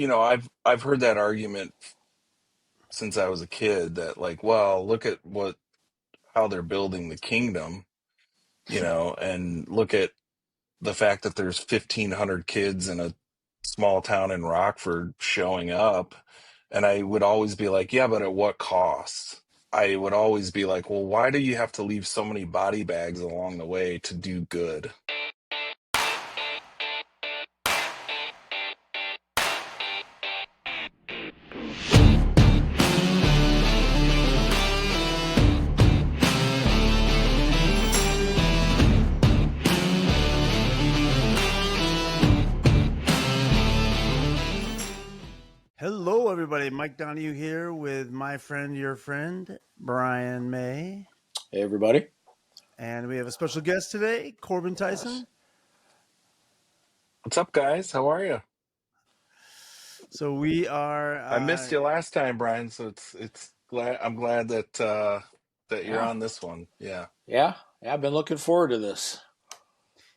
I've heard that argument since I was a kid that like, well, look at how they're building the kingdom, and look at the fact that there's 1,500 kids in a small town in Rockford showing up. And I would always be like, yeah, but at what cost? I would always be like, well, why do you have to leave so many body bags along the way to do good? Hello, everybody. Mike Donahue here with my friend, your friend, Brian May. Hey, everybody. And we have a special guest today, Corbyn Tyson. What's up, guys? How are you? So we are... I missed you last time, Brian, so I'm glad that you're on this one. Yeah. Yeah, I've been looking forward to this.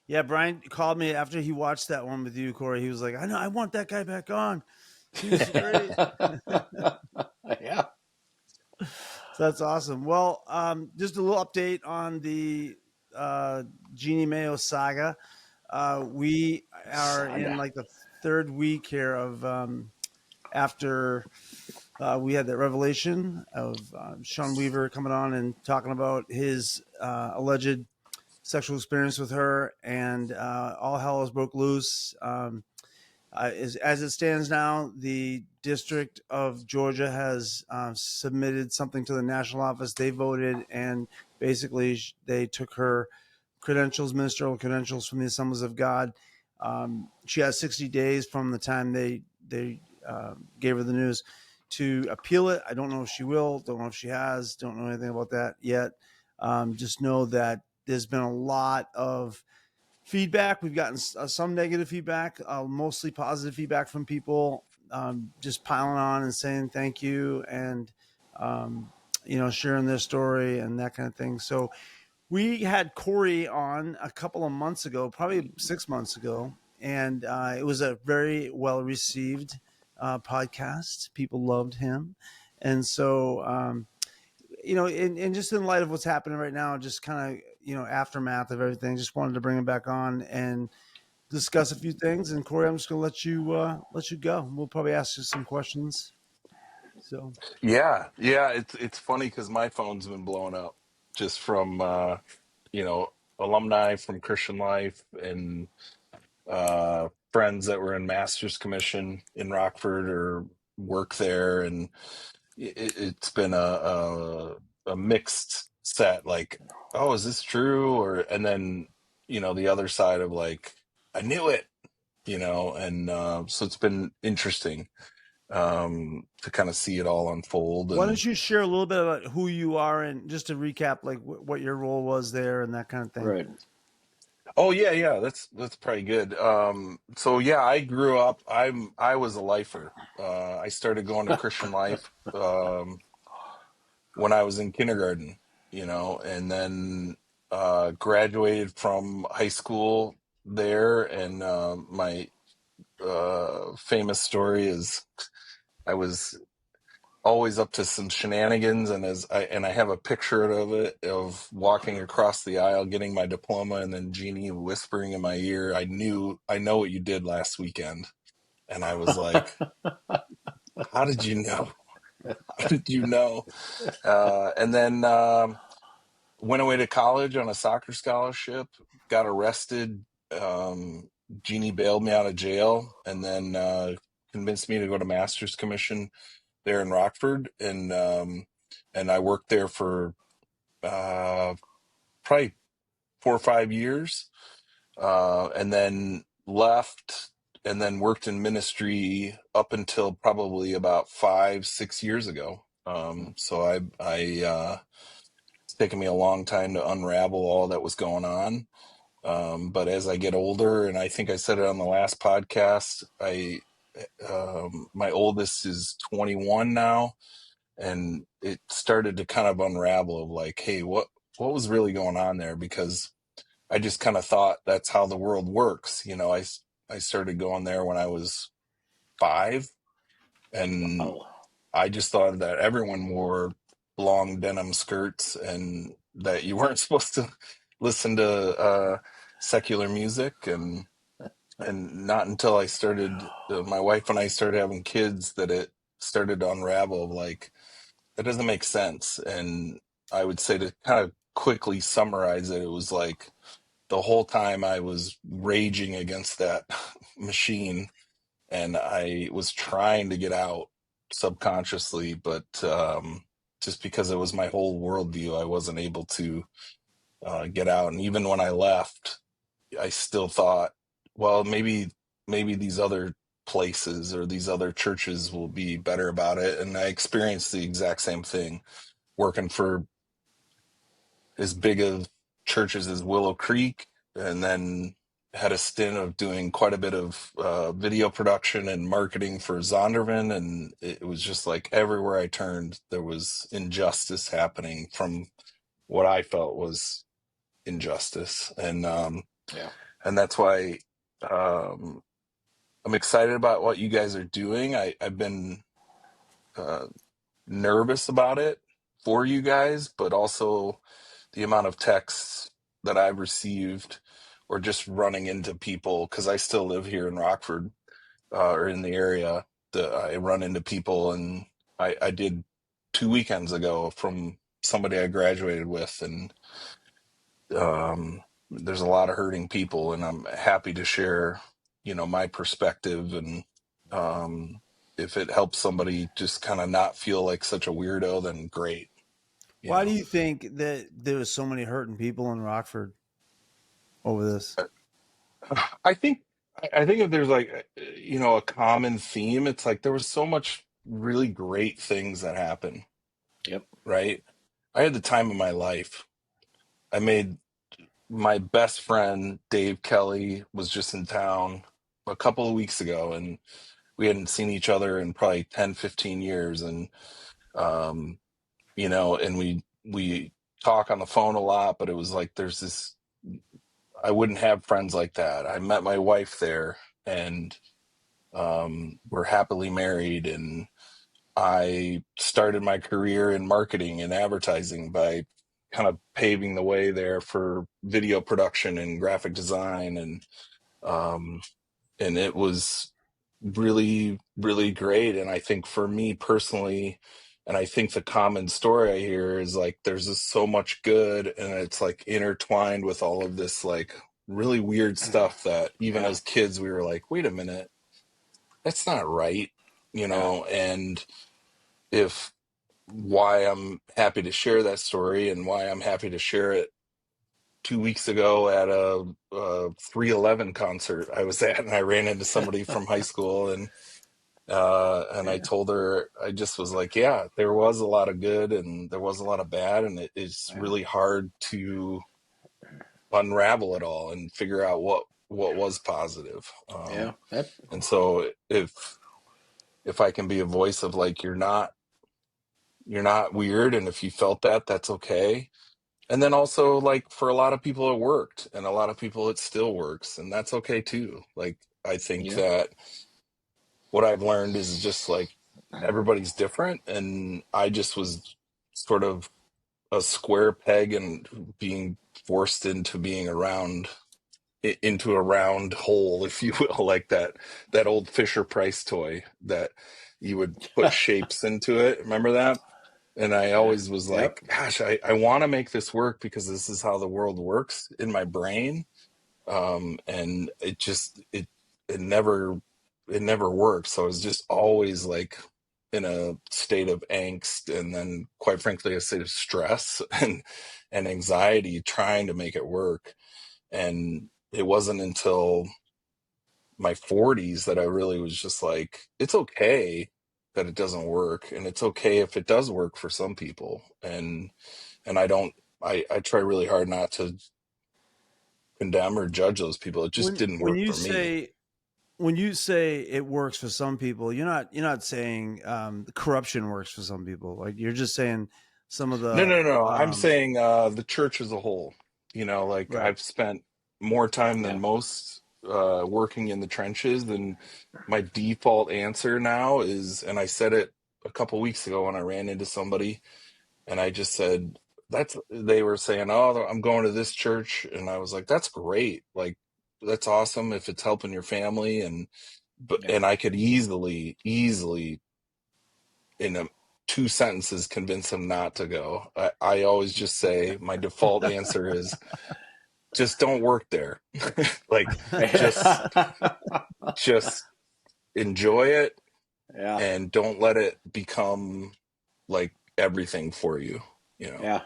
Yeah, Brian called me after he watched that one with you, Corey. He was like, I know, I want that guy back on. He's great. Yeah. So that's awesome. Well, just a little update on the Jeanne Mayo saga. We are in like the third week here of after we had that revelation of Sean Weaver coming on and talking about his alleged sexual experience with her, and all hell has broke loose. As it stands now, the District of Georgia has submitted something to the national office. They voted, and basically they took her credentials, ministerial credentials from the Assemblies of God. She has 60 days from the time they gave her the news to appeal it. I don't know if she will. Don't know if she has. Don't know anything about that yet. Just know that there's been a lot of feedback. We've gotten some negative feedback, mostly positive feedback from people just piling on and saying thank you and, sharing their story and that kind of thing. So we had Corey on a couple of months ago, probably 6 months ago, and it was a very well-received podcast. People loved him. And so, and just in light of what's happening right now, just kind of, aftermath of everything, just wanted to bring him back on and discuss a few things. And Corey, I'm just going to let you go. We'll probably ask you some questions. So Yeah. It's funny because my phone's been blowing up just from alumni from Christian Life and friends that were in Master's Commission in Rockford or work there, and it's been a mixed set. Like, oh, is this true? And then the other side of like, I knew it, and so it's been interesting to kind of see it all unfold. why And don't you share a little bit about who you are and just to recap, like what your role was there and that kind of thing. Right. oh yeah, that's probably good. So yeah, I grew up. I was a lifer. I started going to Christian Life when I was in kindergarten, and then graduated from high school there. And my famous story is I was always up to some shenanigans, and I have a picture of it, of walking across the aisle getting my diploma, and then Jeannie whispering in my ear, I know what you did last weekend. And I was like, how did you know? How did you know? And then went away to college on a soccer scholarship, got arrested. Jeannie bailed me out of jail, and then convinced me to go to Master's Commission there in Rockford, and I worked there for probably 4 or 5 years, and then left, and then worked in ministry up until probably about 5-6 years ago. So it's taken me a long time to unravel all that was going on. But as I get older, and I think I said it on the last podcast, my oldest is 21 now, and it started to kind of unravel of like, hey, what was really going on there? Because I just kind of thought that's how the world works. I started going there when I was 5, and Oh, I just thought that everyone wore long denim skirts and that you weren't supposed to listen to secular music. And not until I started, my wife and I started having kids, that it started to unravel. Like, that doesn't make sense. And I would say, to kind of quickly summarize it, it was like the whole time I was raging against that machine, and I was trying to get out subconsciously, but just because it was my whole worldview, I wasn't able to get out. And even when I left, I still thought, well, maybe these other places or these other churches will be better about it. And I experienced the exact same thing working for as big of churches as Willow Creek, and then had a stint of doing quite a bit of video production and marketing for Zondervan. And it was just like everywhere I turned, there was injustice happening from what I felt was injustice. yeah. And that's why um, I'm excited about what you guys are doing. I've been uh, nervous about it for you guys, but also the amount of texts that I've received, or just running into people, because I still live here in Rockford, or in the area, that I run into people. And I did 2 weekends ago from somebody I graduated with, and there's a lot of hurting people, and I'm happy to share, my perspective. And um, if it helps somebody just kind of not feel like such a weirdo, then great. you Why do know you think that there was so many hurting people in Rockford over this? I think I think if there's like a common theme, it's like there was so much really great things that happen, Yep. right? I had the time of my life. I made my best friend Dave Kelly was just in town a couple of weeks ago, and we hadn't seen each other in probably 10, 15 years. And um and we talk on the phone a lot, but it was like there's this, I wouldn't have friends like that. I met my wife there, and we're happily married. And I started my career in marketing and advertising by kind of paving the way there for video production and graphic design. And it was really, really great. And I think for me personally, and I think the common story I hear is like there's just so much good, and it's like intertwined with all of this like really weird stuff that even Yeah. as kids we were like, wait a minute, that's not right. Yeah. And if why I'm happy to share that story, and why I'm happy to share it 2 weeks ago at a 311 concert I was at, and I ran into somebody from high school, and I Yeah. told her, I just was like, yeah, there was a lot of good and there was a lot of bad, and it's Yeah. really hard to unravel it all and figure out what was positive. Yeah. That. And so if I can be a voice of like, you're not weird, and if you felt that, that's okay. And then also, like, for a lot of people it worked, and a lot of people it still works, and that's okay too. Like, I think Yeah. that what I've learned is just like everybody's different, and I just was sort of a square peg and being forced into being around into a round hole, if you will, like that old Fisher Price toy that you would put shapes into it. Remember that? And I Yeah. always was Yep. like, gosh, I want to make this work because this is how the world works in my brain. And it never worked. So I was just always like in a state of angst, and then quite frankly a state of stress and anxiety trying to make it work. And it wasn't until my 40s that I really was just like, it's okay that it doesn't work, and it's okay if it does work for some people. And I don't, I try really hard not to condemn or judge those people. It just When didn't when work you for me. say when you say it works for some people, you're not saying the corruption works for some people. Like you're just saying some of No, the no, no. I'm saying the church as a whole. Like right. I've spent more time than Yeah. most working in the trenches, then my default answer now is, and I said it a couple weeks ago when I ran into somebody, and I just said, they were saying, oh, I'm going to this church. And I was like, that's great. Like, that's awesome if it's helping your family. And I could easily in 2 sentences convince him not to go. I always just say, my default answer is just don't work there. Like, just, just enjoy it Yeah. and don't let it become like everything for you, you know? Yeah.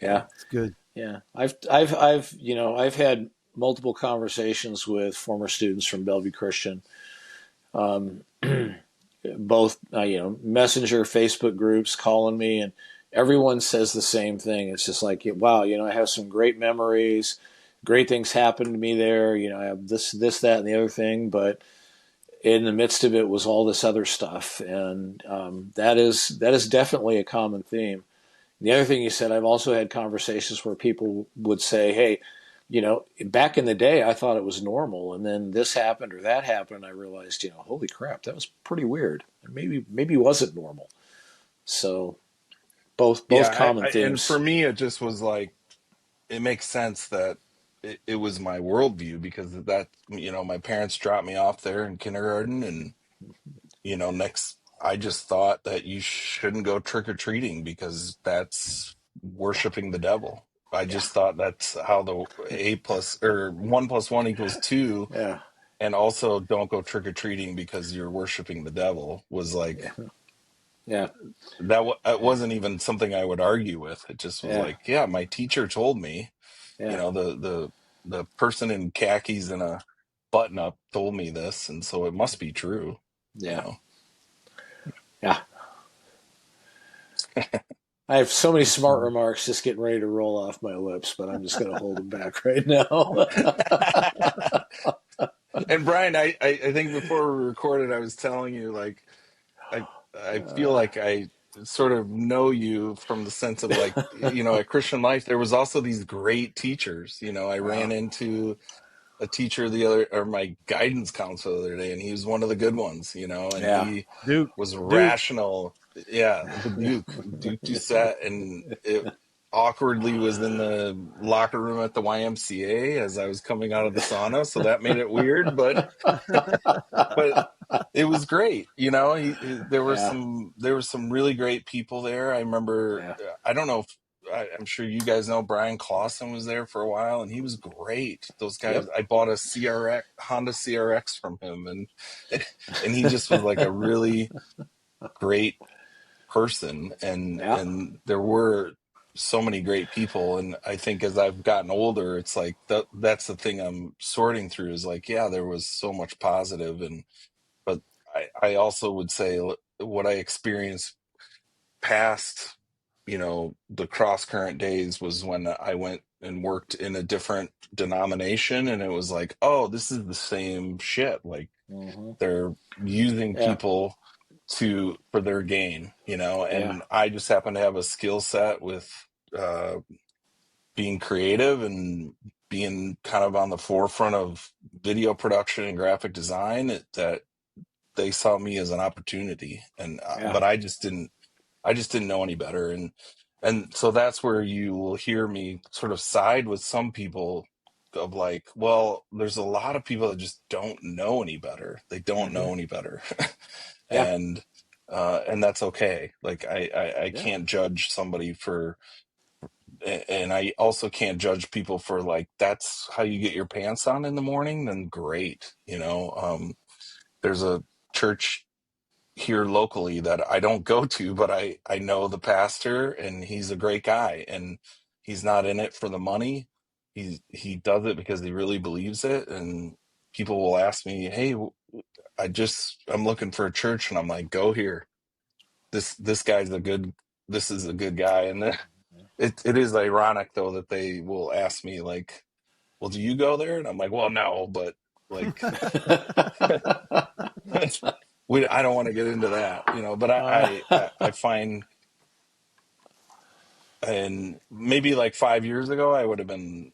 Yeah. Yeah. It's good. Yeah. I've had multiple conversations with former students from Bellevue Christian, um, both messenger Facebook groups calling me, and everyone says the same thing. It's just like, wow, I have some great memories, great things happened to me there. I have this, that, and the other thing, but in the midst of it was all this other stuff, and that is definitely a common theme. The other thing you said, I've also had conversations where people would say, hey, back in the day, I thought it was normal, and then this happened or that happened, and I realized, holy crap, that was pretty weird. Maybe it wasn't normal. So both Yeah. common And for themes. me, it just was like, it makes sense that it was my worldview because that, my parents dropped me off there in kindergarten, and, next, I just thought that you shouldn't go trick or treating because that's worshiping the devil. I Yeah, just thought that's how the A plus or 1 plus 1 equals 2. yeah, And also don't go trick or treating because you're worshiping the devil was like, yeah, yeah, it wasn't even something I would argue with. It just was yeah, like, yeah, my teacher told me, yeah, the person in khakis and a button up told me this, and so it must be true, you yeah, know. yeah. I have so many That's smart funny. remarks just getting ready to roll off my lips, but I'm just going to hold them back right now. And Brian, I think before we recorded, I was telling you, like, I feel uh, like I sort of know you from the sense of, like, at Christian Life there was also these great teachers. I ran wow. into a teacher the other, or my guidance counselor the other day, and he was one of the good ones, and Yeah. he Duke. was Duke. rational. Yeah, the Duke Doucette, and it awkwardly was in the locker room at the YMCA as I was coming out of the sauna, so that made it weird, but it was great. Yeah. There were some really great people there. I remember, Yeah. I don't know if I'm sure you guys know Brian Clausen was there for a while, and he was great. Those guys, Yep. I bought a Honda CRX from him, and and he just was like a really great person, Yeah. and there were so many great people. And I think as I've gotten older, it's like that's the thing I'm sorting through is like, yeah, there was so much positive, and but I also would say what I experienced past, the cross current days was when I went and worked in a different denomination, and it was like, oh, this is the same shit. Like, Hmm. they're using Yeah. people for their gain, Yeah. and I just happen to have a skill set with uh, being creative and being kind of on the forefront of video production and graphic design, that they saw me as an opportunity. And Yeah. but I just didn't know any better. And so that's where you will hear me sort of side with some people of like, well, there's a lot of people that just don't know any better. They don't Hmm. know any better. Yeah. and and that's okay. Like, I Yeah. can't judge somebody and I also can't judge people for, like, that's how you get your pants on in the morning, then great. There's a church here locally that I don't go to, but I know the pastor, and he's a great guy, and he's not in it for the money. He does it because he really believes it. And people will ask me, hey, I'm looking for a church, and I'm like, go here. This guy's this is a good guy. And then it is ironic though that they will ask me like, well, do you go there? And I'm like, well, no, but like, I don't want to get into that, but uh, I find, and maybe like 5 years ago, I would have been,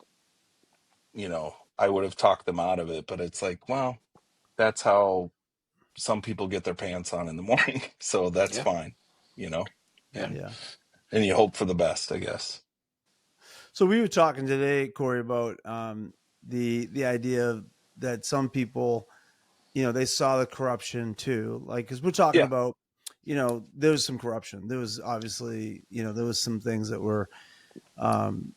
I would have talked them out of it. But it's like, well, that's how some people get their pants on in the morning. So that's Yeah. fine, you know? Yeah. And Yeah. and you hope for the best, I guess. So we were talking today, Corey, about the idea that some people, they saw the corruption too. Like, because we're talking Yeah. about, there was some corruption. There was obviously, there was some things that were, um,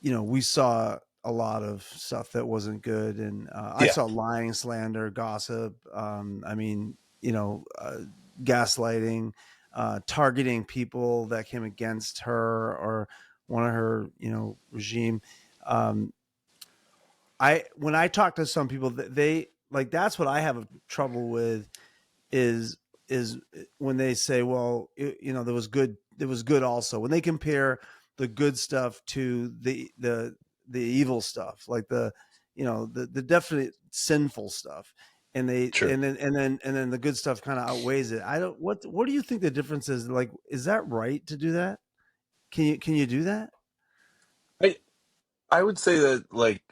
we saw a lot of stuff that wasn't good, and I Yeah. saw lying, slander, gossip. Gaslighting, targeting people that came against her or one of her, regime. Um, I when I talk to some people, they like that's what I have trouble with is when they say, well, there was good also. When they compare the good stuff to the evil stuff, like the definite sinful stuff, and they Sure. and then the good stuff kind of outweighs it. I don't what do you think the difference is? Like, is that right to do that? Can you do that? I I would say that, like,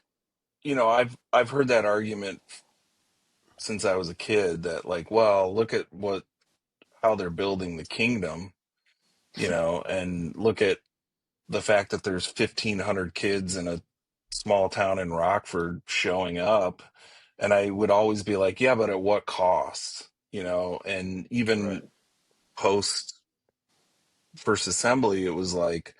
I've heard that argument since I was a kid, that like, well, look at how they're building the kingdom, and look at the fact that there's 1,500 kids in a small town in Rockford showing up. And I would always be like, yeah, but at what cost? And Right. even post First Assembly, it was like,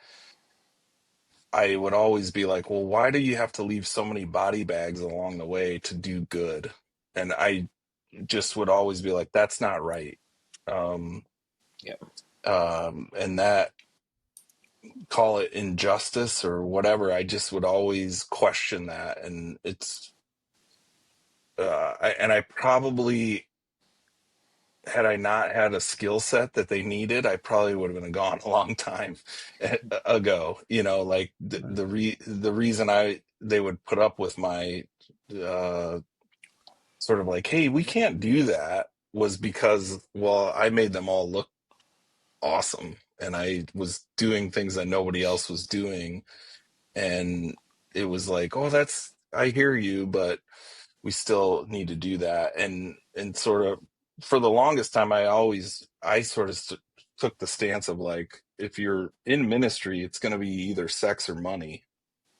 I would always be like, well, why do you have to leave so many body bags along the way to do good? And I just would always be like, that's not right. Um, Yeah. and that, call it injustice or whatever, I just would always question that. And I probably, had I not had a skill set that they needed, I probably would have been gone a long time ago. Like Right. the reason they would put up with my uh, sort of like, hey, we can't do that, was because, well, I made them all look awesome, and I was doing things that nobody else was doing, and it was like, oh, I hear you, but we still need to do that. And sort of, for the longest time, I sort of took the stance of like, if you're in ministry, it's going to be either sex or money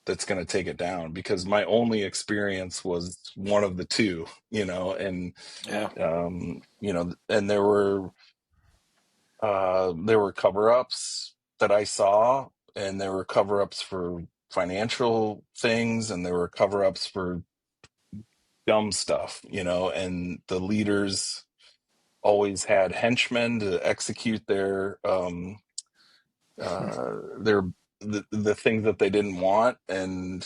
that's going to take it down, because my only experience was one of the two, and Yeah. and there were cover-ups that I saw, and there were cover-ups for financial things, and there were cover-ups for dumb stuff, and the leaders always had henchmen to execute their the things that they didn't want, and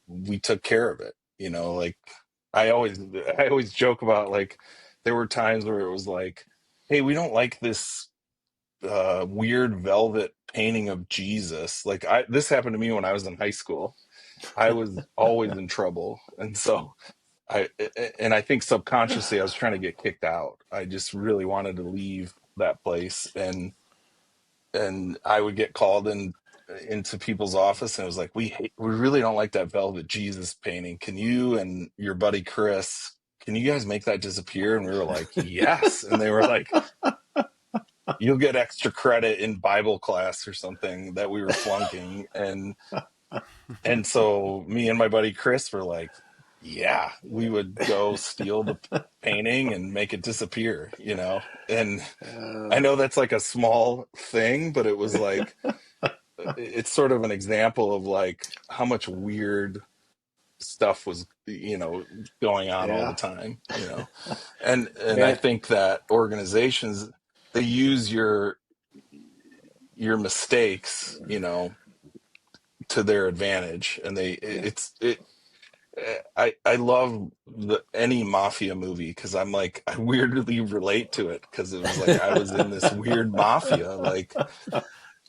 we took care of it. Like, I always joke about, like, there were times where it was like, hey, we don't like this weird velvet painting of Jesus. Like, this happened to me when I was in high school. I was always in trouble, and so I and I think subconsciously I was trying to get kicked out. I just really wanted to leave that place, and I would get called into people's office, and it was like, we really don't like that velvet Jesus painting. Can you and your buddy Chris, can you guys make that disappear? And we were like, yes. And they were like, you'll get extra credit in Bible class or something that we were flunking. And so me and my buddy Chris were like, yeah, we would go steal the painting and make it disappear, And I Uh, know that's like a small thing, but it was like, it's sort of an example of like how much weird stuff was, going on all the yeah. time, And I Man. think that organizations, they use your mistakes, to their advantage, and Yeah. I love any mafia movie, because I'm like, I weirdly relate to it, because it was like I was in this weird mafia, like,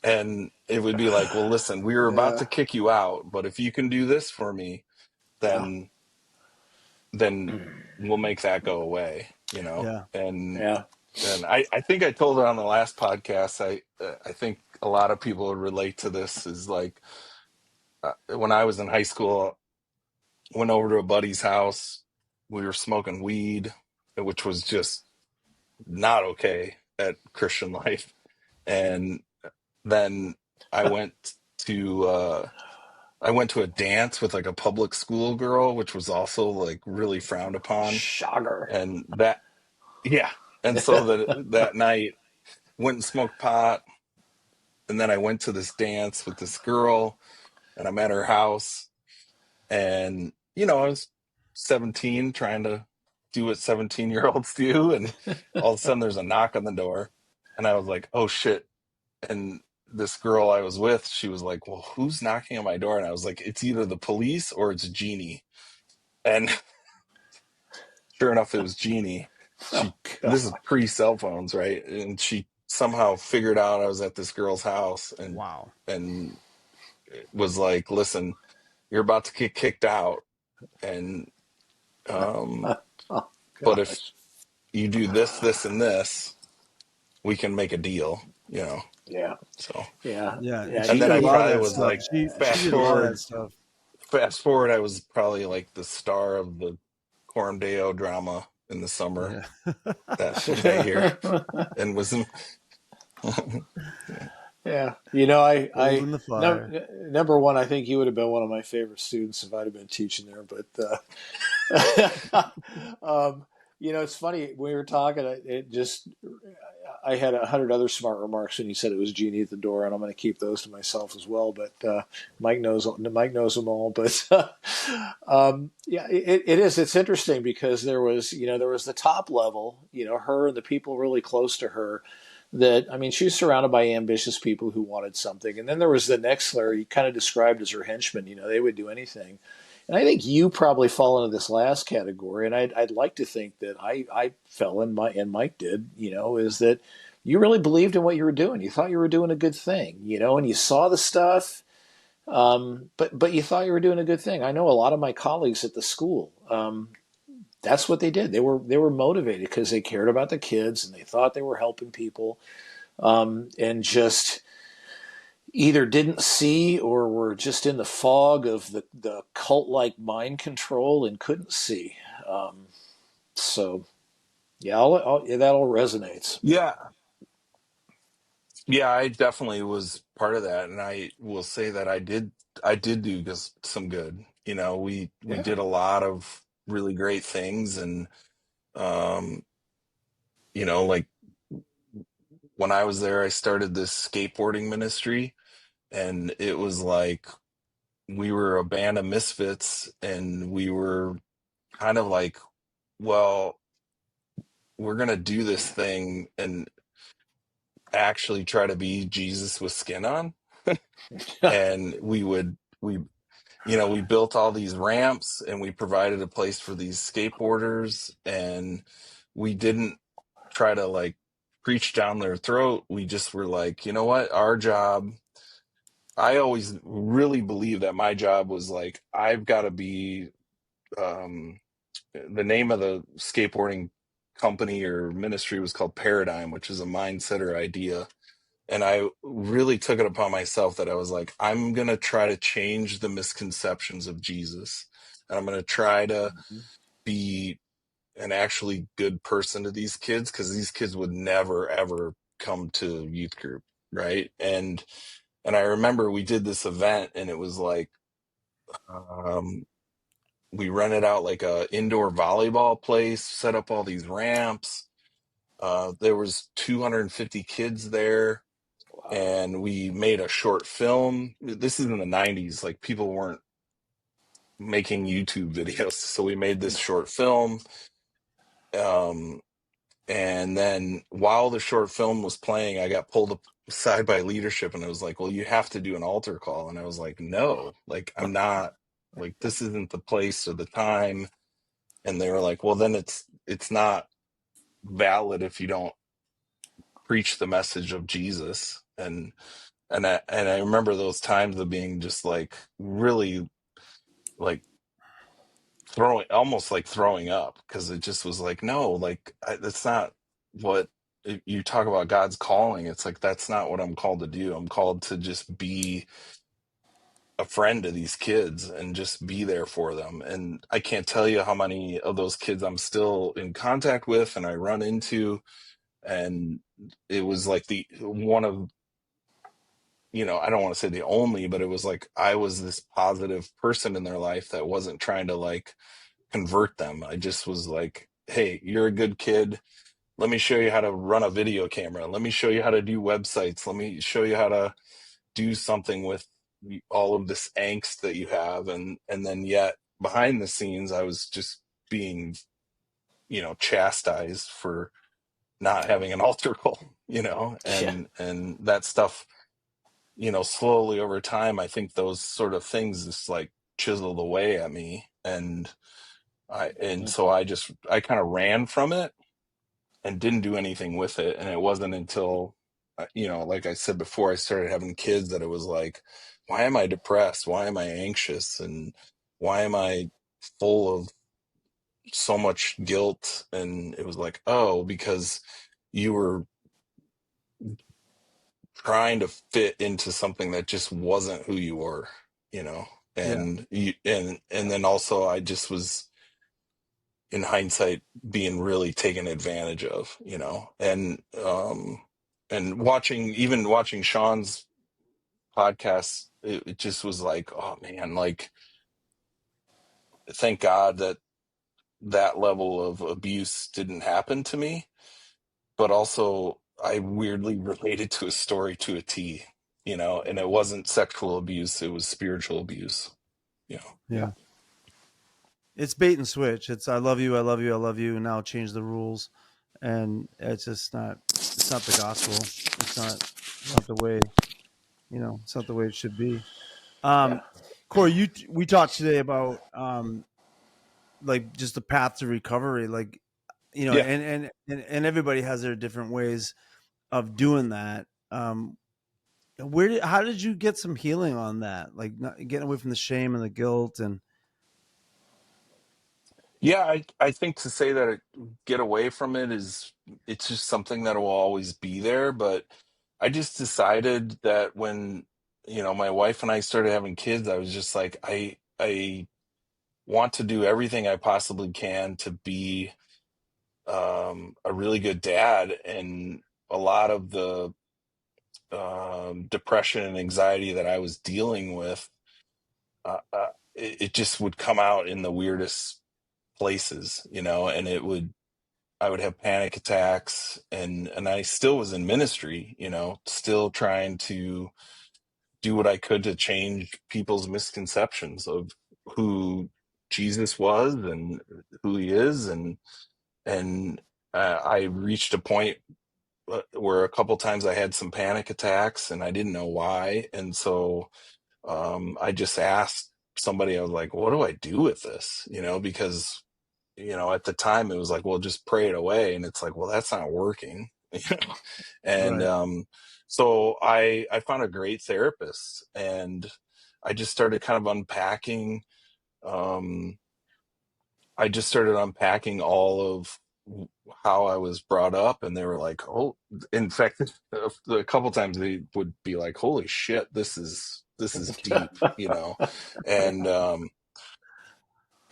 and it would be like, well, listen, we were about Yeah. to kick you out, but if you can do this for me, Yeah. then then we'll make that go away, Yeah. and Yeah. I think I told it on the last podcast. I think a lot of people would relate to this, is like, when I was in high school, Went over to a buddy's house. We were smoking weed, which was just not okay at Christian life. And then I went to I went to a dance with like a public school girl, which was also like really frowned upon. Shocker. And that, yeah. And so that night went and smoked pot. And then I went to this dance with this girl and I'm at her house. And, I was 17 trying to do what 17-year-olds do. And all of a sudden there's a knock on the door. And I was like, oh shit. And this girl I was with, she was like, well, who's knocking on my door? And I was like, it's either the police or it's Jeannie. And sure enough, it was Jeannie. Oh This is God. pre-cell phones, right? And she somehow figured out I was at this girl's house Wow. and was like, listen, you're about to get kicked out. And, um, Oh but if gosh. you do this, this, and this, we can make a deal, Yeah. So, Yeah. Yeah, and Yeah. and she then did a I lot of probably that was stuff. like, She fast did a lot of that forward stuff. fast forward, I was probably like the star of the Coram drama in the summer Yeah. that year, and was Yeah. Gold in the No, fire. number one, I think you would have been one of my favorite students if I'd have been teaching there. But, it's funny. We were talking, I had 100 other smart remarks when you said it was Jeannie at the door, and I'm going to keep those to myself as well. But Mike knows them all. But yeah, it is. It's interesting because there was the top level, her and the people really close to her. That, I mean, she was surrounded by ambitious people who wanted something, and then there was the next layer you kind of described as her henchmen. They would do anything. And I think you probably fall into this last category, and I'd like to think that I fell in and Mike did. Is that you really believed in what you were doing? You thought you were doing a good thing, and you saw the stuff, but you thought you were doing a good thing. I know a lot of my colleagues at the school. That's what they did. They were motivated because they cared about the kids and they thought they were helping people, and just either didn't see or were just in the fog of the cult-like mind control and couldn't see. So yeah, yeah, that all resonates. yeah, yeah. I definitely was part of that, and I will say that I did do just some good. We Yeah. did a lot of really great things, and um, like when I was there, I started this skateboarding ministry, and it was like we were a band of misfits, and we were kind of like, well, we're gonna do this thing and actually try to be Jesus with skin on. And we built all these ramps and we provided a place for these skateboarders, and we didn't try to like preach down their throat. We just were like, you know what, our job, I always really believe that my job was like, I've got to be, um the name of the skateboarding company or ministry was called Paradigm, which is a mindset or idea. And I really took it upon myself that I was like, I'm going to try to change the misconceptions of Jesus. And I'm going to try to Mhm. be an actually good person to these kids, because these kids would never, ever come to youth group. Right. And I remember we did this event, and it was like, um, we rented out like a indoor volleyball place, set up all these ramps. There was 250 kids there, Wow. and we made a short film. This is in the 90s, like people weren't making YouTube videos, so we made this short film. Um, and then while the short film was playing, I got pulled aside by leadership, and it was like, well, you have to do an altar call. And I was like, no, like I'm not, like this isn't the place or the time. And they were like, well, then it's not valid if you don't preach the message of Jesus. And I remember those times of being just like really like throwing up, because it just was like, no, like that's not what you talk about God's calling. It's like, that's not what I'm called to do. I'm called to just be a friend to these kids and just be there for them. And I can't tell you how many of those kids I'm still in contact with and I run into. And it was like the one of, I don't want to say the only, but it was like I was this positive person in their life that wasn't trying to like convert them. I just was like, hey, you're a good kid. Let me show you how to run a video camera. Let me show you how to do websites. Let me show you how to do something with all of this angst that you have. And then yet behind the scenes, I was just being, chastised for not having an altar call, Yeah. and that stuff, slowly over time, I think those sort of things just like chiseled away at me. So I kind of ran from it and didn't do anything with it. And it wasn't until, like I said before, I started having kids that it was like, why am I depressed? Why am I anxious? And why am I full of so much guilt? And it was like, oh, because you were trying to fit into something that just wasn't who you were, Yeah. and then also I just was in hindsight being really taken advantage of, and watching Sean's podcast, it just was like, oh man, like thank God that level of abuse didn't happen to me. But also I weirdly related to a story to a T, and it wasn't sexual abuse, it was spiritual abuse, Yeah. Yeah. It's bait and switch. It's I love you, I love you, I love you, and now change the rules. And it's just not. It's not the gospel. It's not. It's not the way. It's not the way it should be. Yeah. Um, Corey, we talked today about like just the path to recovery, like yeah. and everybody has their different ways of doing that. How did you get some healing on that? Like not, getting away from the shame and the guilt and Yeah, I think to say that get away from it it's just something that will always be there. But I just decided that when, my wife and I started having kids, I was just like, I want to do everything I possibly can to be a really good dad. And a lot of the depression and anxiety that I was dealing with, it just would come out in the weirdest places, and I would have panic attacks, and I still was in ministry, still trying to do what I could to change people's misconceptions of who Jesus was and who he is. And I reached a point where a couple times I had some panic attacks and I didn't know why. And so I just asked somebody, I was like, what do I do with this? Because at the time it was like, well, just pray it away. And it's like, well, that's not working. And right. so I found a great therapist, and I just started kind of unpacking. Um, I just started unpacking all of how I was brought up, and they were like, "Oh," in fact, a couple times they would be like, "Holy shit, this is deep," and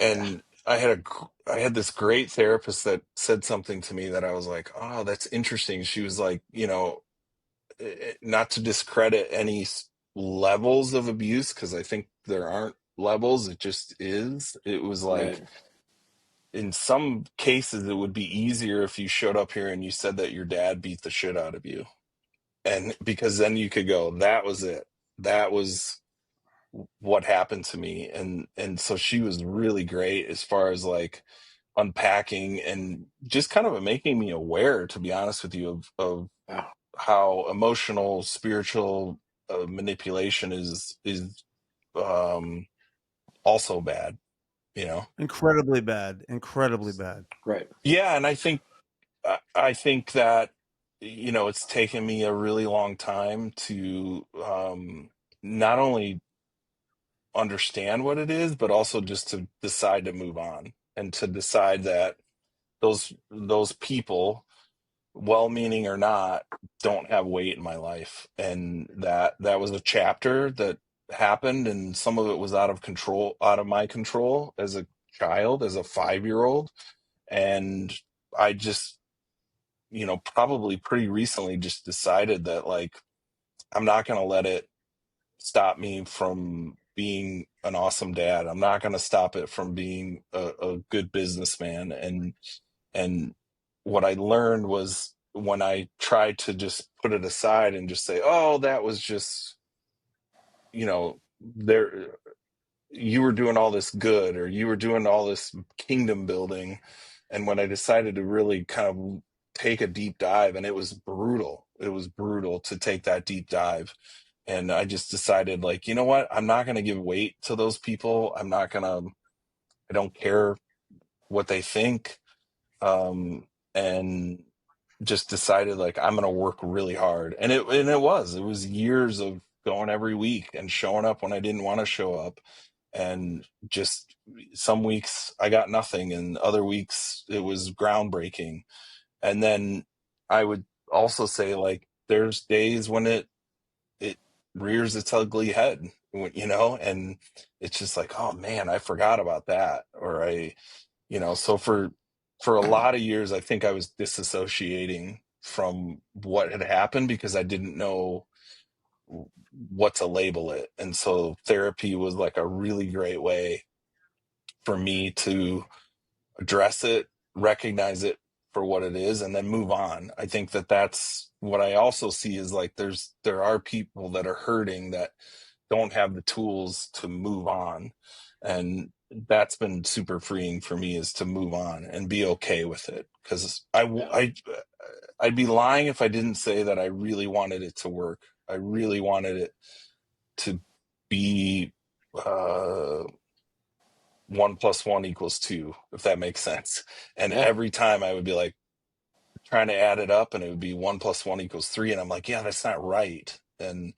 and I had this great therapist that said something to me that I was like, "Oh, that's interesting." She was like, not to discredit any levels of abuse, because I think there aren't levels; it just is. It was Right. like, in some cases it would be easier if you showed up here and you said that your dad beat the shit out of you, and because then you could go, that was it, that was what happened to me. And so she was really great as far as like unpacking and just kind of making me aware, to be honest with you, of Wow. how emotional spiritual manipulation is um also bad, Incredibly bad. Incredibly bad. Right. yeah. And I think that, it's taken me a really long time to not only understand what it is, but also just to decide to move on and to decide that those people, well-meaning or not, don't have weight in my life. And that was a chapter that happened, and some of it was out of my control as a child, as a 5-year-old. And I just, probably pretty recently just decided that, like, I'm not going to let it stop me from being an awesome dad. I'm not going to stop it from being a good businessman. And what I learned was, when I tried to just put it aside and just say, oh, that was just, there, you were doing all this good, or you were doing all this kingdom building. And when I decided to really kind of take a deep dive, and it was brutal to take that deep dive. And I just decided, like, you know what? I'm not going to give weight to those people. I don't care what they think. And just decided, like, I'm going to work really hard. And it was years of going every week and showing up when I didn't want to show up. And just, some weeks I got nothing, and other weeks it was groundbreaking. And then I would also say, like, there's days when it rears its ugly head, and it's just like, oh man, I forgot about that. Or so for a lot of years, I think I was disassociating from what had happened because I didn't know what to label it. And so therapy was like a really great way for me to address it, recognize it for what it is, and then move on. I think that that's what I also see, is like, there are people that are hurting that don't have the tools to move on. And that's been super freeing for me, is to move on and be okay with it. Because I'd be lying if I didn't say that I really wanted it to work. I really wanted it to be, 1 + 1 = 2, if that makes sense. And Yeah. every time I would be like trying to add it up, and it would be 1 + 1 = 3. And I'm like, yeah, that's not right. And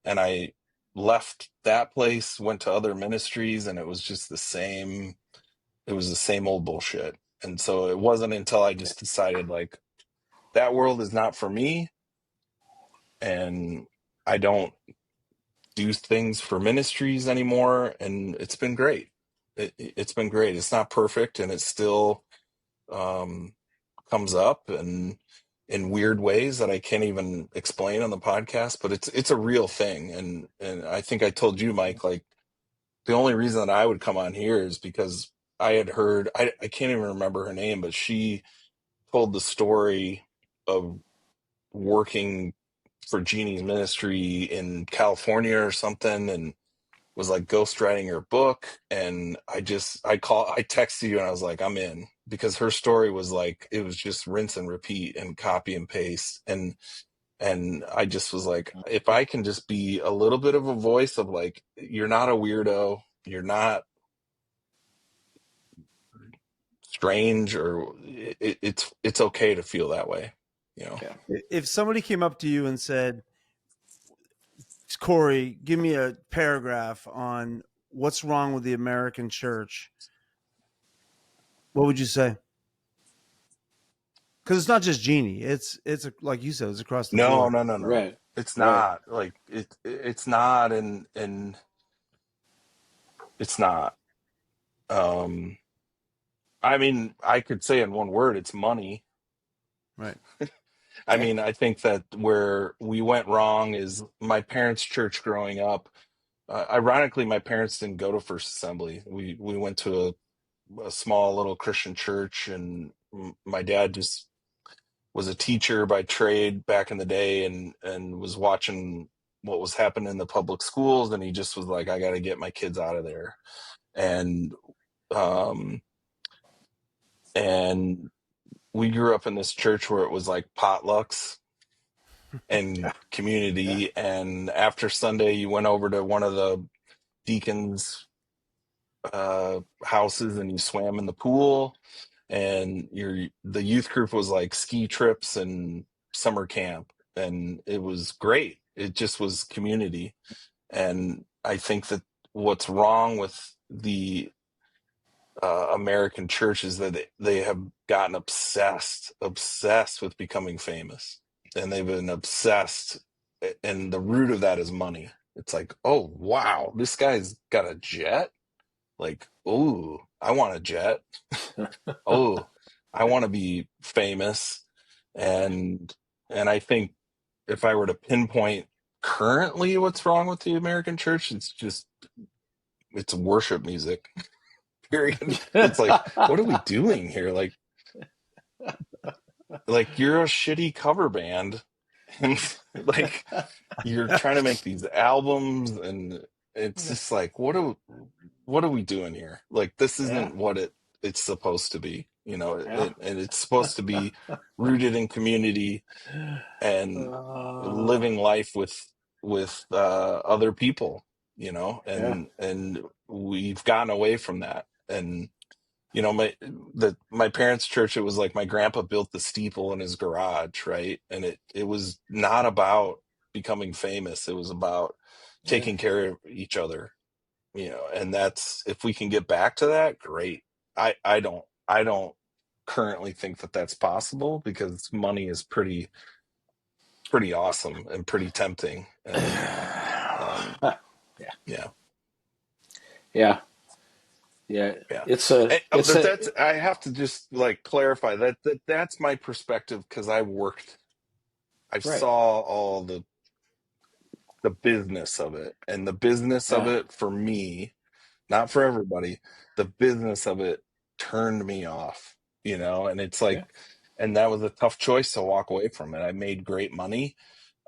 I left that place, went to other ministries, and it was just it was the same old bullshit. And so it wasn't until I just decided, like, that world is not for me, and I don't do things for ministries anymore. And it's been great. It's been great. It's not perfect, and it still um, comes up, and in weird ways that I can't even explain on the podcast, but it's a real thing. And I think I told you, Mike, like, the only reason that I would come on here is because I had heard, I can't even remember her name, but she told the story of working for Jeannie's ministry in California or something, and was like ghostwriting her book. And I texted you, and I was like, I'm in, because her story was like, it was just rinse and repeat and copy and paste. And I just was like, if I can just be a little bit of a voice of, like, you're not a weirdo, you're not strange, or it's okay to feel that way. Yeah. If somebody came up to you and said, Corey, give me a paragraph on what's wrong with the American church, what would you say? Because it's not just Jeannie. It's like you said, it's across the No, board. no, no, no. Right. It's Right. not, like, it's not. And it's not. Um, I mean, I could say in one word, it's money. Right. I Yeah. mean, I think that where we went wrong is my parents' church growing up. Ironically, my parents didn't go to First Assembly. We went to a small little Christian church, and my dad just was a teacher by trade back in the day, and was watching what was happening in the public schools, and he just was like, I got to get my kids out of there. And um and we grew up in this church where it was like potlucks and Yeah. Yeah. community, and after Sunday you went over to one of the deacons houses, and you swam in the pool. And the youth group was like ski trips and summer camp, and it was great. It just was community. And I think that what's wrong with the American church is that they have gotten obsessed with becoming famous, and they've been obsessed, and the root of that is money. It's like, oh wow, this guy's got a jet. Like, oh, I want a jet. Oh, I want to be famous. And I think if I were to pinpoint currently what's wrong with the American church, it's worship music. Period. It's like, what are we doing here? Like you're a shitty cover band, and like you're trying to make these albums, and it's just like, what are we doing here? Like this Yeah, isn't what it's supposed to be, yeah. and it's supposed to be rooted in community and Uh, living life with other people, yeah, and we've gotten away from that. And my parents' church, it was like my grandpa built the steeple in his garage, right? And it was not about becoming famous. It was about yeah. taking care of each other, and that's, if we can get back to that, great. I don't currently think that that's possible because money is pretty awesome and pretty tempting. And Yeah, yeah, yeah, yeah. yeah. It's But a that's, I have to just like clarify that's my perspective, because I right. saw all the business of it, and the business of Yeah, it for me, not for everybody, the business of it turned me off, and it's like, yeah, and that was a tough choice to walk away from it. I made great money.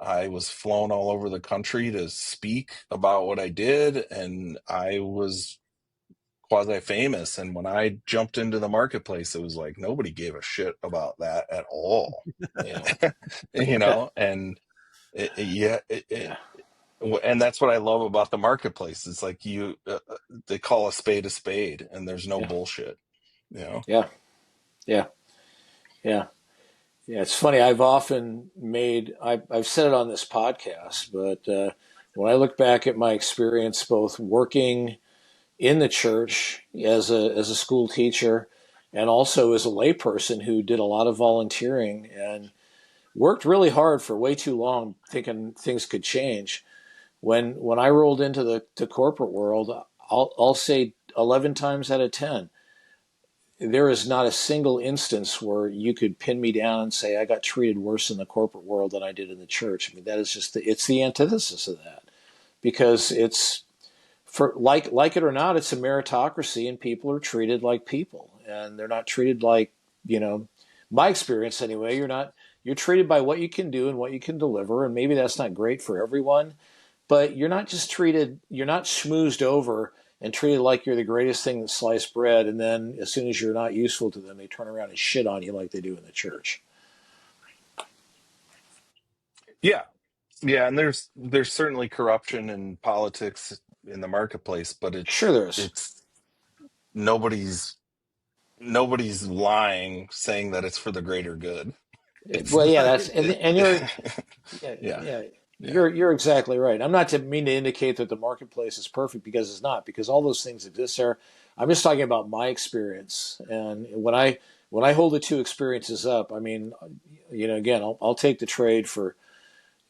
I was flown all over the country to speak about what I did, and I was quasi famous. And when I jumped into the marketplace, it was like nobody gave a shit about that at all. And, and yeah, yeah, and that's what I love about the marketplace. It's like they call a spade, and there's no yeah, bullshit. You know? yeah, yeah, yeah. Yeah, it's funny. I've said it on this podcast, but when I look back at my experience, both working in the church as a school teacher, and also as a layperson who did a lot of volunteering and worked really hard for way too long, thinking things could change. When I rolled into the corporate world, I'll say 11 times out of 10, there is not a single instance where you could pin me down and say I got treated worse in the corporate world than I did in the church. I mean, that is just it's the antithesis of that, because it's, for like it or not, it's a meritocracy, and people are treated like people, and they're not treated like, my experience anyway. You're treated by what you can do and what you can deliver, and maybe that's not great for everyone, but you're not schmoozed over and treated like you're the greatest thing that sliced bread, and then as soon as you're not useful to them, they turn around and shit on you like they do in the church. Yeah, yeah. And there's certainly corruption in politics in the marketplace, but Sure, there is. it's nobody's nobody's lying saying that it's for the greater good. It's Well, yeah, that's it, and you're yeah, yeah, yeah, yeah, you're exactly right. I'm not to mean to indicate that the marketplace is perfect, because it's not, because all those things exist there. I'm just talking about my experience, and when I hold the two experiences up, I mean, again, I'll take the trade for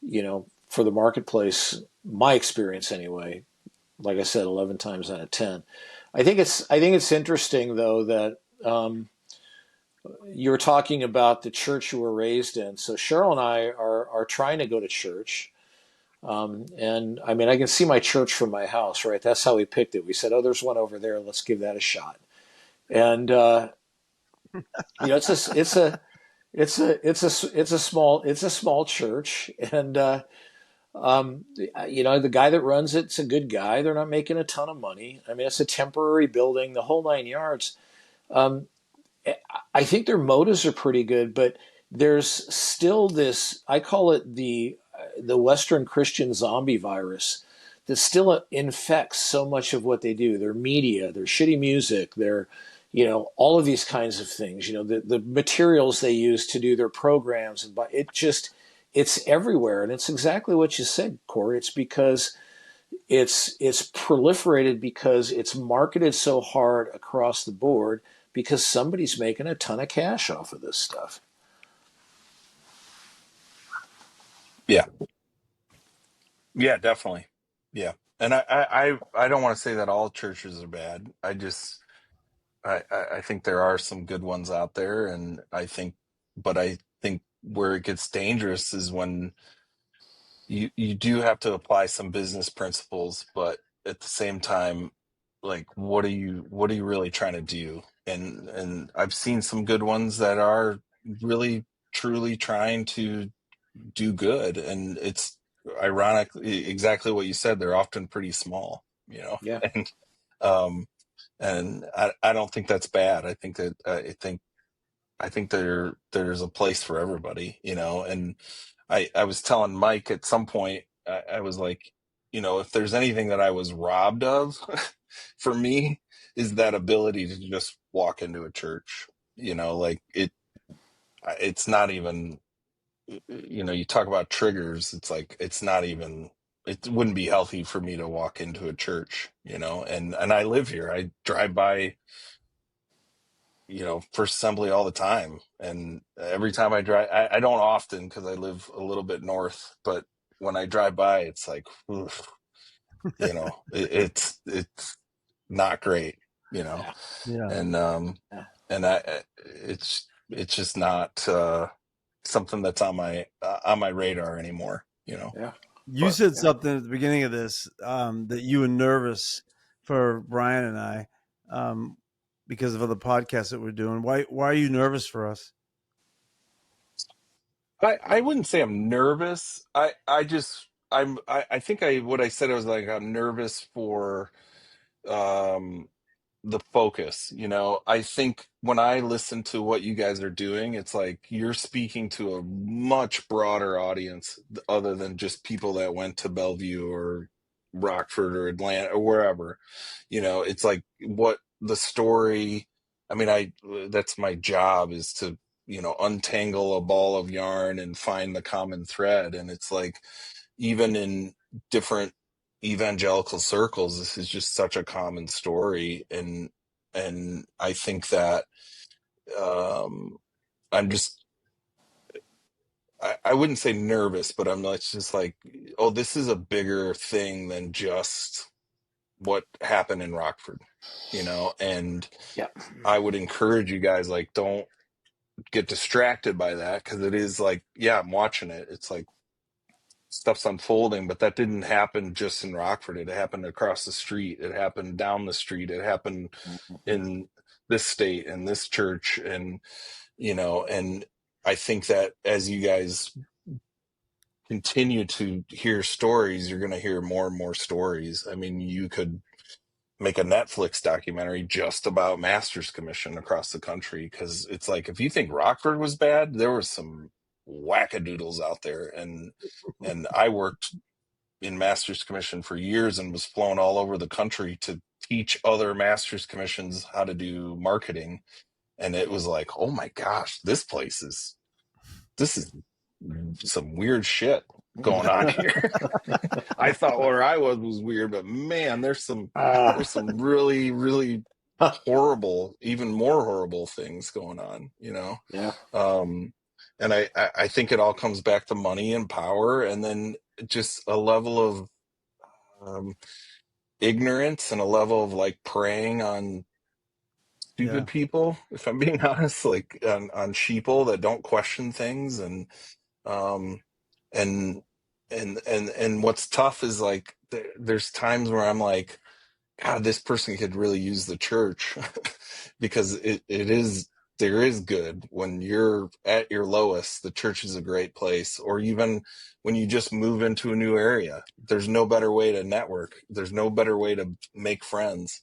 the marketplace. My experience anyway, like I said, 11 times out of 10. I think it's interesting though that. You were talking about the church you were raised in. So Cheryl and I are trying to go to church. And I mean, I can see my church from my house, right? That's how we picked it. We said, oh, there's one over there. Let's give that a shot. And, it's a small church. And, the guy that runs it's a good guy. They're not making a ton of money. I mean, it's a temporary building, the whole 9 yards. Um, I think their motives are pretty good, but there's still this, I call it the Western Christian zombie virus, that still infects so much of what they do. Their media, their shitty music, their, all of these kinds of things, the materials they use to do their programs, and it's everywhere. And it's exactly what you said, Corey. It's because it's proliferated, because it's marketed so hard across the board, because somebody's making a ton of cash off of this stuff. yeah, yeah, definitely. Yeah. And I don't want to say that all churches are bad. I think there are some good ones out there, and but I think where it gets dangerous is when you do have to apply some business principles, but at the same time, like what are you really trying to do? And I've seen some good ones that are really truly trying to do good, and it's ironic exactly what you said. They're often pretty small, Yeah. and um and I don't think that's bad. I think there's a place for everybody, and I was telling Mike at some point, I was like, if there's anything that I was robbed of for me is that ability to just walk into a church, like it's not even, you talk about triggers. It's like, it's not even, it wouldn't be healthy for me to walk into a church, and I live here. I drive by, First Assembly all the time. And every time I drive, I don't often because I live a little bit north, but when I drive by, it's like, oof, it's not great, Yeah. Yeah. and, Yeah. and it's just not, something that's on my radar anymore, Yeah. You but said something at the beginning of this that you were nervous for Brian and I because of the podcast that we're doing. Why are you nervous for us? I wouldn't say I'm nervous. I think what I said, I was like, I'm nervous for, um the focus. I think when I listen to what you guys are doing, it's like you're speaking to a much broader audience other than just people that went to Bellevue or Rockford or Atlanta or wherever. It's like what the story, I mean, that's my job, is to untangle a ball of yarn and find the common thread. And it's like, even in different evangelical circles, this is just such a common story. And I think that, um I'm just, I wouldn't say nervous, but I'm like, just like, oh, this is a bigger thing than just what happened in Rockford, and Yeah. I would encourage you guys, like, don't get distracted by that, because it is like, yeah, I'm watching it, it's like stuff's unfolding, but that didn't happen just in Rockford. It happened across the street. It happened down the street. It happened Mhm. in this state and this church. And I think that as you guys continue to hear stories, you're going to hear more and more stories. I mean, you could make a Netflix documentary just about Master's Commission across the country, because it's like, if you think Rockford was bad, there was some wackadoodles out there. And I worked in Master's Commission for years and was flown all over the country to teach other Master's Commissions how to do marketing. And it was like, oh my gosh, this is some weird shit going on here. I thought where I was weird, but man, Ah. there's some really, really horrible, even more horrible things going on. Yeah. Um, and I think it all comes back to money and power, and then just a level of, um, ignorance, and a level of like preying on Yeah. stupid people, if I'm being honest, like on sheeple that don't question things. Um and and what's tough is like, there's times where I'm like, God, this person could really use the church, because it is, there is good when you're at your lowest. The church is a great place. Or even when you just move into a new area, there's no better way to network. There's no better way to make friends.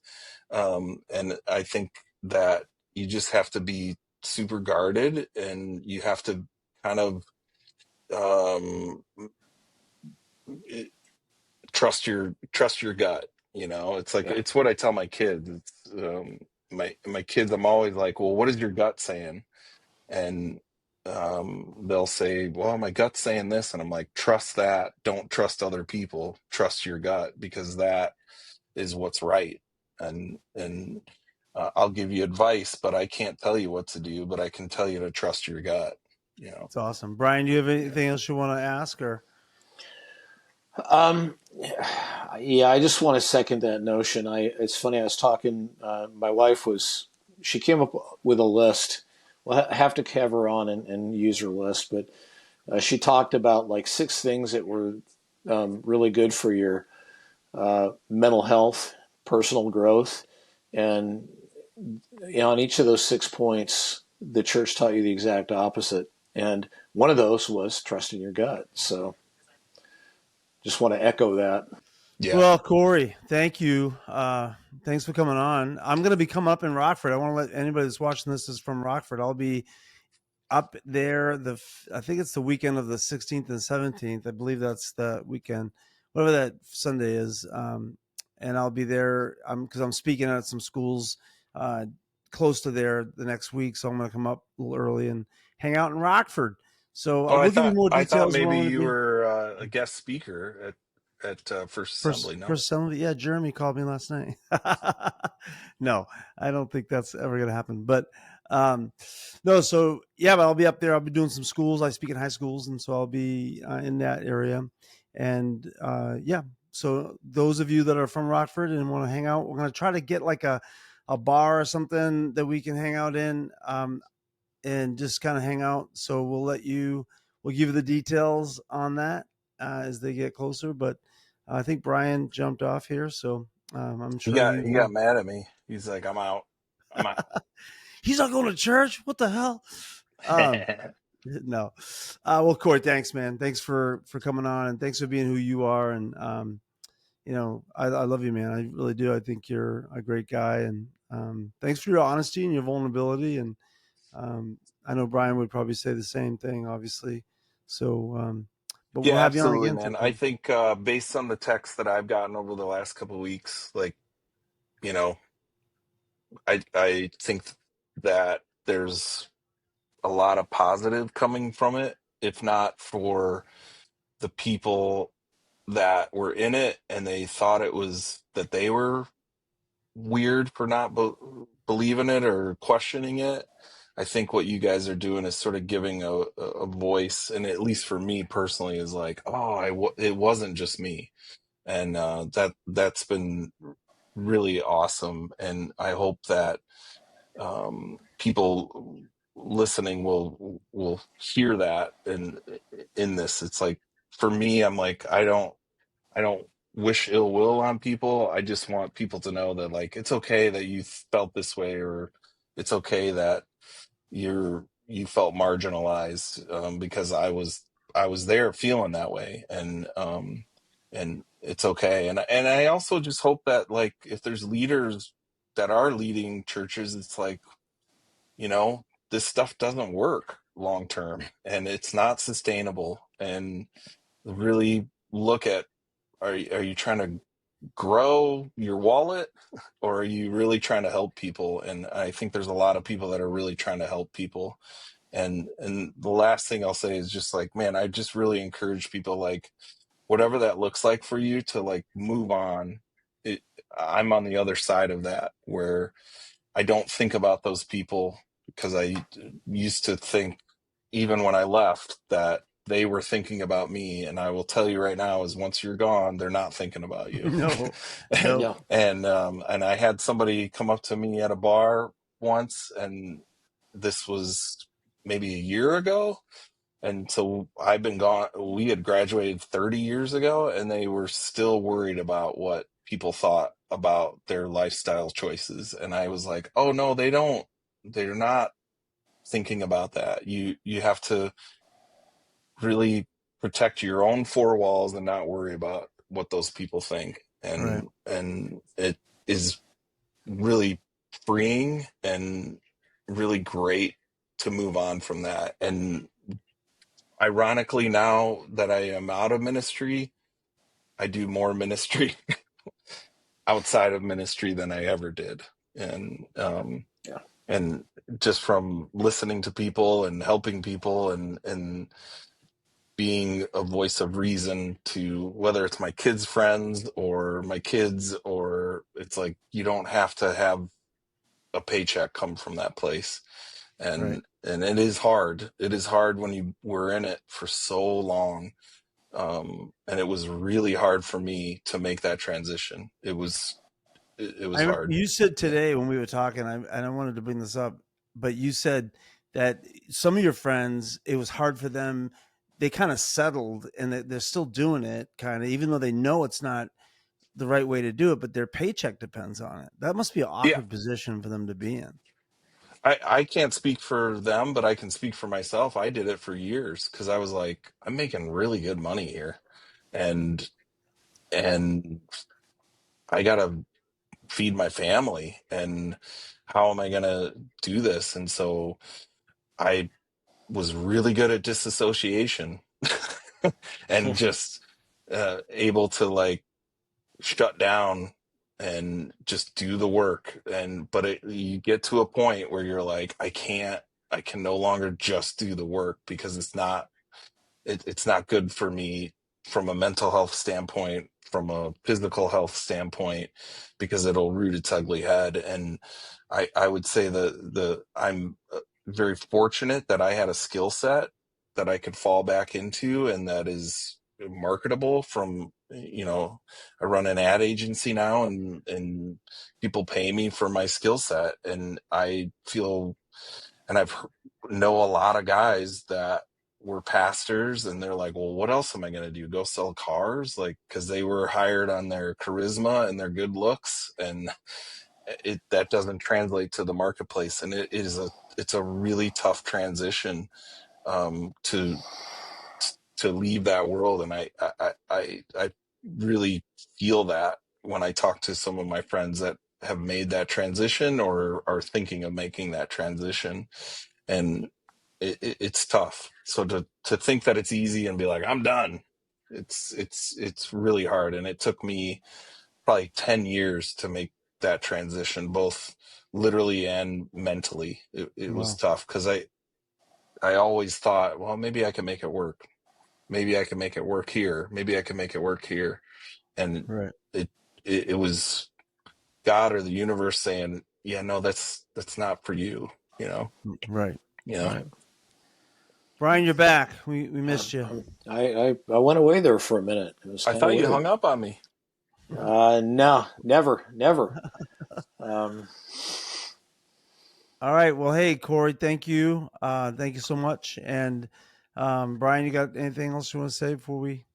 And I think that you just have to be super guarded, and you have to kind of, um, trust your gut. It's like, Yeah. it's what I tell my kids. It's, my kids, I'm always like, well, what is your gut saying? And, they'll say, well, my gut's saying this, and I'm like, trust that. Don't trust other people. Trust your gut, because that is what's right. And I'll give you advice, but I can't tell you what to do. But I can tell you to trust your gut. It's awesome. Brian, do you have anything else you want to ask or? Yeah, I just want to second that notion. It's funny. I was talking. My wife she came up with a list. We'll have to have her on and use her list, but she talked about like 6 things that were really good for your mental health, personal growth, and on each of those 6 points, the church taught you the exact opposite. And one of those was trusting your gut. So just want to echo that. Yeah. Well, Corey, thank you. Thanks for coming on. I'm going to be coming up in Rockford. I want to let anybody that's watching this is from Rockford. I'll be up there. I think it's the weekend of the 16th and 17th. I believe that's the weekend, whatever that Sunday is. And I'll be there because I'm speaking at some schools close to there the next week. So I'm going to come up a little early and hang out in Rockford. So Oh, we'll give you more I thought details. Where maybe I'm going to you be. were a guest speaker at First Assembly. First, No. first assembly, yeah. Jeremy called me last night. No, I don't think that's ever going to happen. But no, so yeah, but I'll be up there. I'll be doing some schools. I speak in high schools, and so I'll be in that area. And yeah, so those of you that are from Rockford and want to hang out, we're going to try to get like a bar or something that we can hang out in and just kind of hang out. So we'll give you the details on that as they get closer. But I think Brian jumped off here, so I'm sure you He got mad at me. He's like, I'm out. I'm out. He's not going to church. What the hell? No. Well, Corey, thanks, man. Thanks for coming on, and thanks for being who you are. And I love you, man. I really do. I think you're a great guy, and thanks for your honesty and your vulnerability. And I know Brian would probably say the same thing, obviously. So, but we'll Yeah, have you on absolutely, again man. I sometime. think based on the texts that I've gotten over the last couple of weeks, like, you know, I think that there's a lot of positive coming from it, if not for the people that were in it and they thought it was that they were weird for not believing it or questioning it. I think what you guys are doing is sort of giving a voice, and at least for me personally, is like, oh, it wasn't just me, and that's been really awesome. And I hope that people listening will hear that. And in this, it's like for me, I'm like, I don't wish ill will on people. I just want people to know that like it's okay that you felt this way, or it's okay that you felt marginalized, because I was there feeling that way, and it's okay. And I also just hope that like if there's leaders that are leading churches, it's like, you know, this stuff doesn't work long term and it's not sustainable, and really look at, are you trying to grow your wallet, or are you really trying to help people? And I think there's a lot of people that are really trying to help people. And the last thing I'll say is just like, man, I just really encourage people, like whatever that looks like for you, to like move on. it, I'm on the other side of that, where I don't think about those people, because I used to think, even when I left, that they were thinking about me. And I will tell you right now, is once you're gone, they're not thinking about you. No, and no, Yeah. and I had somebody come up to me at a bar once, and this was maybe a year ago. And so I've been gone. We had graduated 30 years ago, and they were still worried about what people thought about their lifestyle choices. And I was like, oh no, they don't. They're not thinking about that. You have to really protect your own four walls and not worry about what those people think. right, And it is really freeing and really great to move on from that. And ironically, now that I am out of ministry, I do more ministry outside of ministry than I ever did. And Yeah. and just from listening to people and helping people, and being a voice of reason to, whether it's my kids' friends or my kids, or it's like, you don't have to have a paycheck come from that place. right. And it is hard. It is hard when you were in it for so long, And it was really hard for me to make that transition. It was hard. You said Yeah. today when we were talking, and I wanted to bring this up, but you said that some of your friends, it was hard for them. They kind of settled, and they're still doing it, kind of, even though they know it's not the right way to do it, but their paycheck depends on it. That must be an Yeah. awkward position for them to be in. I can't speak for them, but I can speak for myself. I did it for years because I was like, I'm making really good money here, and and I gotta feed my family, and how am I gonna do this? And so I was really good at disassociation and just able to like shut down and just do the work. And but you get to a point where you're like, I can no longer just do the work because it's not good for me from a mental health standpoint, from a physical health standpoint, because it'll root its ugly head. And I would say I'm very fortunate that I had a skill set that I could fall back into and that is marketable from, I run an ad agency now, and people pay me for my skill set. And I feel, and know a lot of guys that were pastors, and they're like, well, what else am I going to do? Go sell cars? Like, because they were hired on their charisma and their good looks, and that doesn't translate to the marketplace. And it's a really tough transition, to leave that world. And I really feel that when I talk to some of my friends that have made that transition or are thinking of making that transition. And it's tough. So to think that it's easy and be like, I'm done, it's really hard. And it took me probably 10 years to make that transition, both literally and mentally. It was Wow. tough because I always thought, well, maybe I can make it work. Maybe I can make it work here. Maybe I can make it work here. And Right. it was God or the universe saying, yeah, no, that's not for you, you know, Right. you know. Right. Brian, you're back. We missed you. I went away there for a minute. It was I kind of thought you weird. hung up on me. No, never. Um, All right. Well, hey, Corey, thank you. Thank you so much. And Brian, you got anything else you want to say before we?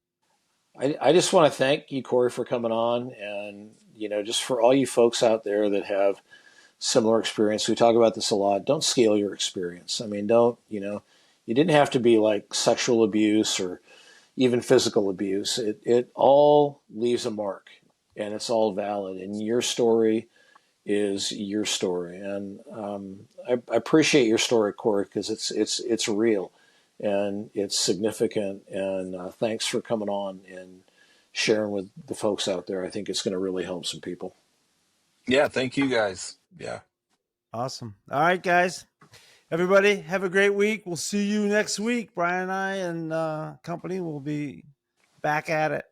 I just want to thank you, Corey, for coming on, and just for all you folks out there that have similar experience. We talk about this a lot. Don't scale your experience. I mean, don't you didn't have to be like sexual abuse or even physical abuse. It all leaves a mark, and it's all valid. And your story is your story, and I appreciate your story, Corey, because it's real and it's significant. And thanks for coming on and sharing with the folks out there. I think it's going to really help some people. Yeah, thank you guys. Yeah. Awesome. All right, guys. Everybody, have a great week. We'll see you next week. Brian and I and company will be back at it.